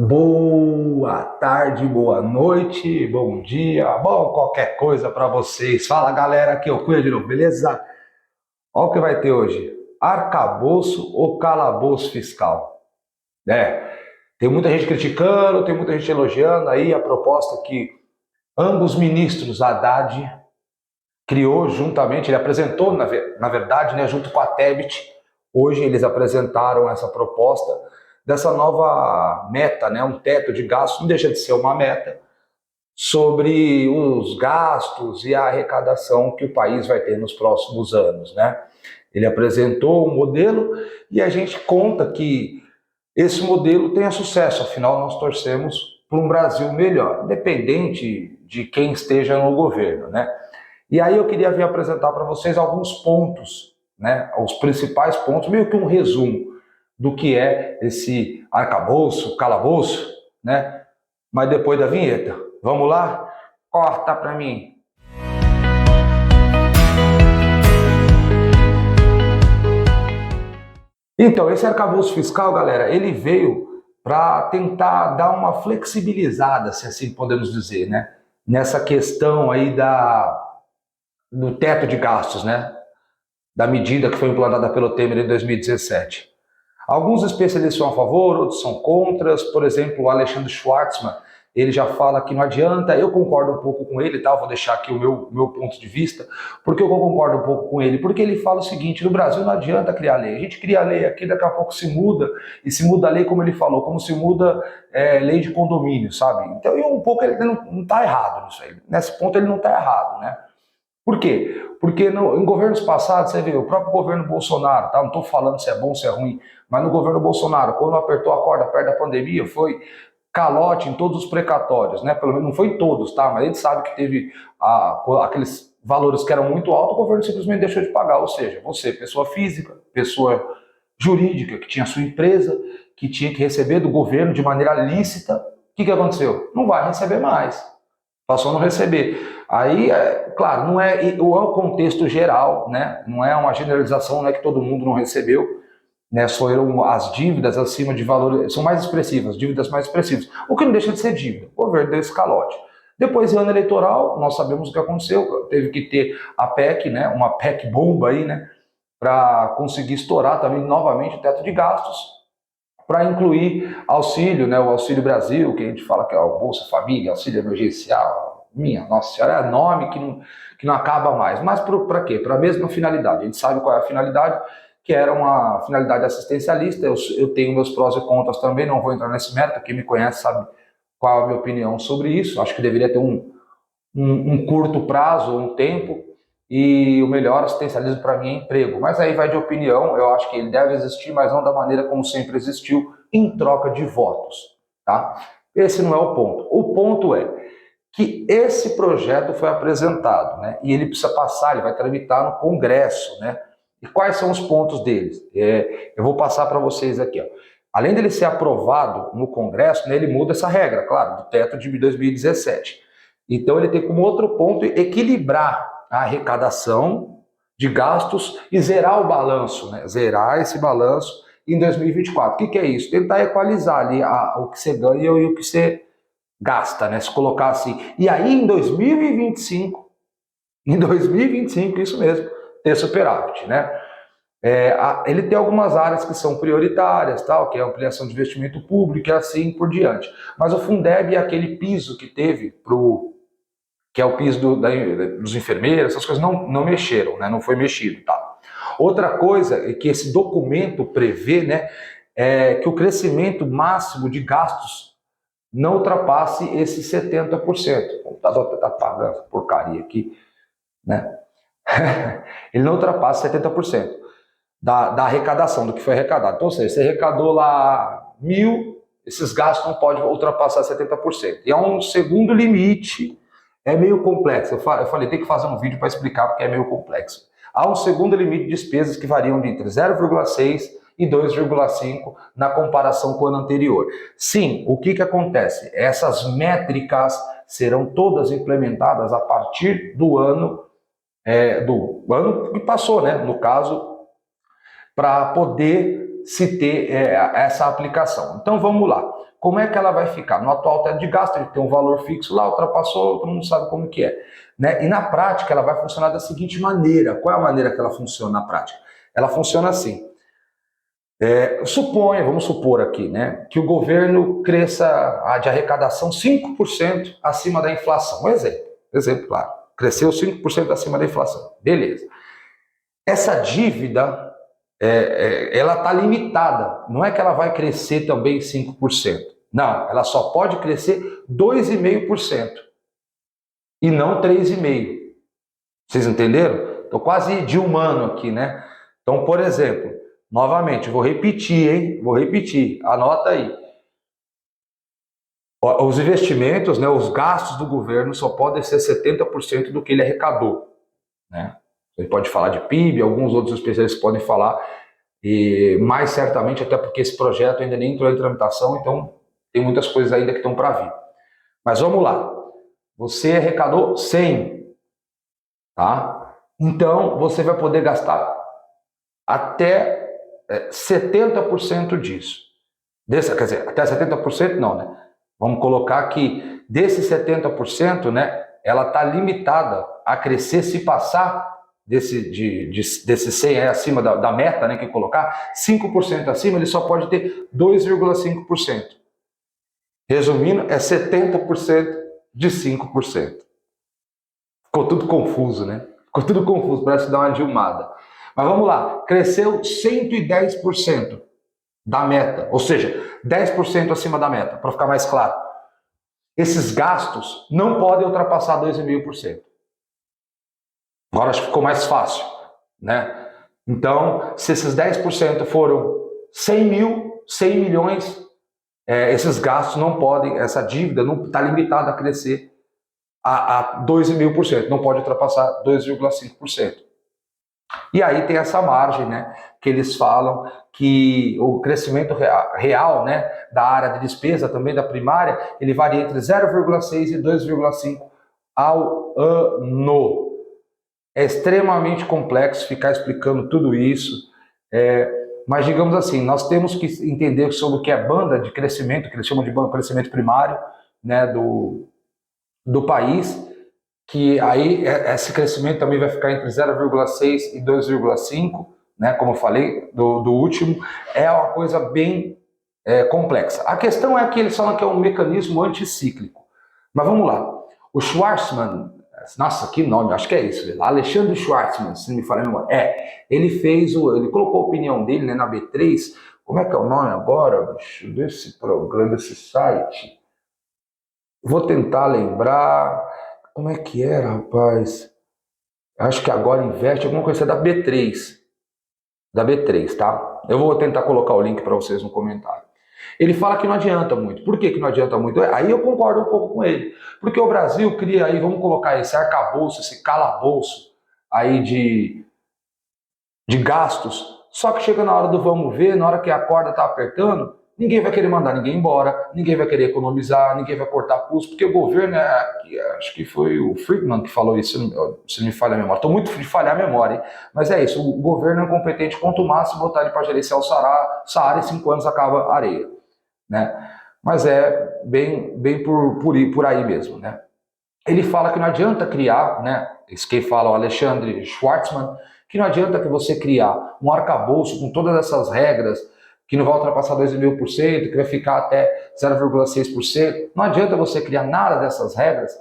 Boa tarde, boa noite, bom dia, bom qualquer coisa para vocês. Fala galera, aqui é o Cunha de novo, beleza? Olha o que vai ter hoje: arcabouço ou calabouço fiscal? É, tem muita gente criticando, tem muita gente elogiando aí a proposta que ambos ministros, Haddad criou juntamente, ele apresentou, na verdade, né, junto com a Tebet. Hoje eles apresentaram essa proposta dessa nova meta, né, um teto de gastos, não deixa de ser uma meta, sobre os gastos e a arrecadação que o país vai ter nos próximos anos, né? Ele apresentou um modelo e a gente conta que esse modelo tenha sucesso, afinal nós torcemos por um Brasil melhor, independente de quem esteja no governo, né? E aí eu queria vir apresentar para vocês alguns pontos, né, os principais pontos, meio que um resumo do que é esse arcabouço, calabouço, né? Mas depois da vinheta. Vamos lá? Corta para mim. Então, esse arcabouço fiscal, galera, ele veio para tentar dar uma flexibilizada, se assim podemos dizer, né? Nessa questão aí do teto de gastos, né? Da medida que foi implantada pelo Temer em 2017. Alguns especialistas são a favor, outros são contra. Por exemplo, o Alexandre Schwartzman, ele já fala que não adianta. Eu concordo um pouco com ele, tá? Vou deixar aqui o meu ponto de vista. Por que eu concordo um pouco com ele? Porque ele fala o seguinte: no Brasil não adianta criar lei. A gente cria a lei aqui, daqui a pouco se muda, e se muda a lei, como ele falou, como se muda lei de condomínio, sabe? Então, um pouco ele não está errado nisso aí. Nesse ponto ele não está errado, né? Por quê? Porque em governos passados, você vê, o próprio governo Bolsonaro, tá? Não estou falando se é bom, se é ruim, mas no governo Bolsonaro, quando apertou a corda perto da pandemia, foi calote em todos os precatórios, né? Pelo menos não foi em todos, tá? Mas a gente sabe que teve aqueles valores que eram muito altos, o governo simplesmente deixou de pagar. Ou seja, você, pessoa física, pessoa jurídica, que tinha sua empresa, que tinha que receber do governo de maneira lícita, o que aconteceu? Não vai receber mais. Passou a não receber. Aí, claro, não é o contexto geral, né? Não é uma generalização, não é que todo mundo não recebeu, né? Foram as dívidas acima de valores, são mais expressivas, dívidas mais expressivas. O que não deixa de ser dívida. O governo deu esse calote. Depois, ano eleitoral, nós sabemos o que aconteceu, teve que ter a PEC, né? Uma PEC bomba aí, né? Para conseguir estourar também novamente o teto de gastos, para incluir auxílio, né, o Auxílio Brasil, que a gente fala que é o Bolsa Família, auxílio emergencial, minha nossa senhora, é nome que não acaba mais. Mas para quê? Para a mesma finalidade. A gente sabe qual é a finalidade, que era uma finalidade assistencialista. Eu tenho meus prós e contras também, não vou entrar nesse mérito, quem me conhece sabe qual é a minha opinião sobre isso. Acho que deveria ter um curto prazo, um tempo, e o melhor assistencialismo para mim é emprego. Mas aí vai de opinião, eu acho que ele deve existir, mas não da maneira como sempre existiu, em troca de votos. Tá? Esse não é o ponto. O ponto é que esse projeto foi apresentado, né? E ele precisa passar, ele vai tramitar no Congresso, né? E quais são os pontos deles? Eu vou passar para vocês aqui. Ó. Além dele ser aprovado no Congresso, né, ele muda essa regra, claro, do teto de 2017. Então ele tem como outro ponto equilibrar a arrecadação de gastos e zerar o balanço, né? Zerar esse balanço em 2024. O que é isso? Tentar equalizar ali o que você ganha e o que você gasta, né? Se colocar assim. E aí em 2025, isso mesmo, ter superávit, né? Ele tem algumas áreas que são prioritárias, tal, que é a ampliação de investimento público e assim por diante. Mas o Fundeb é aquele piso que teve que é o piso dos enfermeiros, essas coisas não mexeram, né? Não foi mexido, tá? Outra coisa é que esse documento prevê, né, que o crescimento máximo de gastos não ultrapasse esses 70%. O computador está pagando essa porcaria aqui, né? Ele não ultrapasse 70% da arrecadação, do que foi arrecadado. Então, ou seja, você arrecadou lá 1.000, esses gastos não podem ultrapassar 70%. E há um segundo limite, é meio complexo. Eu falei, tem que fazer um vídeo para explicar porque é meio complexo. Há um segundo limite de despesas que variam entre 0,6 e 2,5 na comparação com o ano anterior. Sim, o que acontece? Essas métricas serão todas implementadas a partir do ano que passou, né? No caso, para poder se ter essa aplicação. Então vamos lá. como é que ela vai ficar? No atual teto de gasto, ele tem um valor fixo lá, ultrapassou, todo mundo sabe como que é. Né? E na prática, ela vai funcionar da seguinte maneira. Qual é a maneira que ela funciona na prática? Ela funciona assim. Vamos supor aqui, né, que o governo cresça de arrecadação 5% acima da inflação. Um exemplo, claro. Cresceu 5% acima da inflação. Beleza. Essa dívida, ela está limitada. Não é que ela vai crescer também 5%. Não, ela só pode crescer 2,5%. E não 3,5%. Vocês entenderam? Estou quase de humano aqui, né? Então, por exemplo, novamente, vou repetir, hein? Vou repetir, anota aí. Os investimentos, né, os gastos do governo só podem ser 70% do que ele arrecadou. Né? Ele pode falar de PIB, alguns outros especialistas podem falar, e mais certamente, até porque esse projeto ainda nem entrou em tramitação, então tem muitas coisas ainda que estão para vir. Mas vamos lá. Você arrecadou 100, tá? Então você vai poder gastar até 70% disso. Quer dizer, até 70% não, né? Vamos colocar que desses 70%, né, ela está limitada a crescer se passar desse 100 acima da meta, né, que colocar, 5% acima, ele só pode ter 2,5%. Resumindo, é 70% de 5%. Ficou tudo confuso, né? Ficou tudo confuso, parece dar uma dilmada. Mas vamos lá, cresceu 110% da meta, ou seja, 10% acima da meta, para ficar mais claro. Esses gastos não podem ultrapassar 2,5%. Agora acho que ficou mais fácil, né? Então, se esses 10% foram 100 milhões, esses gastos não podem, essa dívida não está limitada a crescer a 2,5%, não pode ultrapassar 2,5%. E aí tem essa margem, né, que eles falam que o crescimento real, né, da área de despesa, também da primária, ele varia entre 0,6 e 2,5 ao ano. É extremamente complexo ficar explicando tudo isso, mas digamos assim, nós temos que entender sobre o que é banda de crescimento, que eles chamam de banda de crescimento primário, né, do país, que aí esse crescimento também vai ficar entre 0,6 e 2,5, né, como eu falei, do último, é uma coisa bem complexa. A questão é que eles falam que é um mecanismo anticíclico. Mas vamos lá. O Schwarzman, nossa, que nome, acho que é isso, Alexandre Schwarzman, se não me falha a memória. Ele colocou a opinião dele, né, na B3, como é que é o nome agora, desse programa, desse site? Vou tentar lembrar. Como é que era, rapaz? Acho que agora investe alguma coisa da B3. Da B3, tá? Eu vou tentar colocar o link para vocês no comentário. Ele fala que não adianta muito. Por que não adianta muito? Aí eu concordo um pouco com ele. Porque o Brasil cria aí, vamos colocar esse arcabouço, esse calabouço aí de gastos. Só que chega na hora do vamos ver, na hora que a corda tá apertando, ninguém vai querer mandar ninguém embora, ninguém vai querer economizar, ninguém vai cortar custos, porque o governo, acho que foi o Friedman que falou isso, se não me falha a memória. Estou muito de falhar a memória, hein? Mas é isso, o governo é incompetente quanto mais se botar ele para gerenciar o Saara, em 5 anos acaba a areia. Né? Mas é bem por aí mesmo. Né? Ele fala que não adianta criar, né? Esse quem fala, o Alexandre Schwarzman, que não adianta que você criar um arcabouço com todas essas regras, que não vai ultrapassar 2,5%, que vai ficar até 0,6%. Não adianta você criar nada dessas regras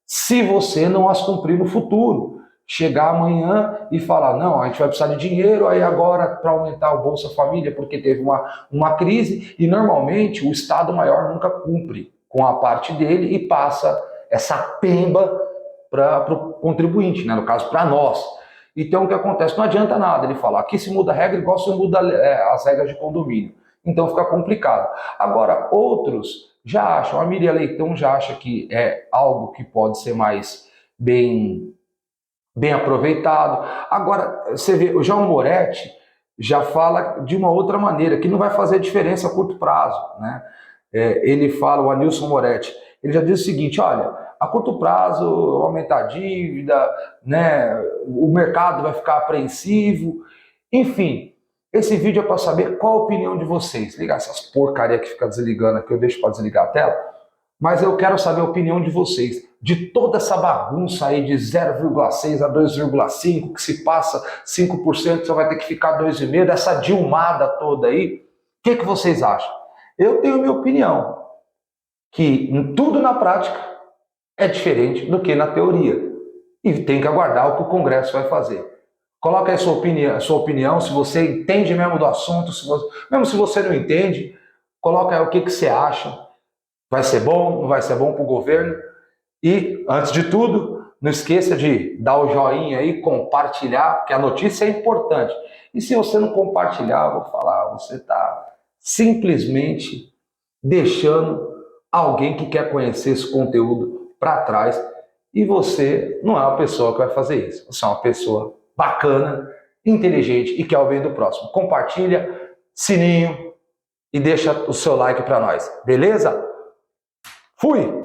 se você não as cumprir no futuro. Chegar amanhã e falar, não, a gente vai precisar de dinheiro aí agora para aumentar o Bolsa Família, porque teve uma crise, e normalmente o Estado maior nunca cumpre com a parte dele e passa essa pemba para o contribuinte, né? No caso, para nós. Então, o que acontece? Não adianta nada ele falar. Aqui se muda a regra igual se muda as regras de condomínio. Então, fica complicado. Agora, outros já acham, a Miriam Leitão já acha que é algo que pode ser mais bem aproveitado. Agora, você vê, o João Moretti já fala de uma outra maneira, que não vai fazer diferença a curto prazo. Né? Ele fala, o Anilson Moretti, ele já diz o seguinte, olha, a curto prazo aumentar a dívida, né, o mercado vai ficar apreensivo, enfim, Esse vídeo é para saber qual a opinião de vocês. Ligar essas porcaria que fica desligando aqui, eu deixo para desligar a tela. Mas eu quero saber a opinião de vocês. De toda essa bagunça aí de 0,6 a 2,5, que se passa 5%, você vai ter que ficar 2,5%, dessa dilmada toda aí. O que vocês acham? Eu tenho minha opinião, que tudo na prática é diferente do que na teoria. E tem que aguardar o que o Congresso vai fazer. Coloca aí a sua opinião, se você entende mesmo do assunto, mesmo se você não entende, coloca aí o que você acha. Vai ser bom, não vai ser bom para o governo? E, antes de tudo, não esqueça de dar o joinha aí, compartilhar, porque a notícia é importante. E se você não compartilhar, eu vou falar, você está simplesmente deixando alguém que quer conhecer esse conteúdo para trás. E você não é uma pessoa que vai fazer isso. Você é uma pessoa bacana, inteligente e quer o bem do próximo. Compartilha, sininho e deixa o seu like para nós. Beleza? Fui!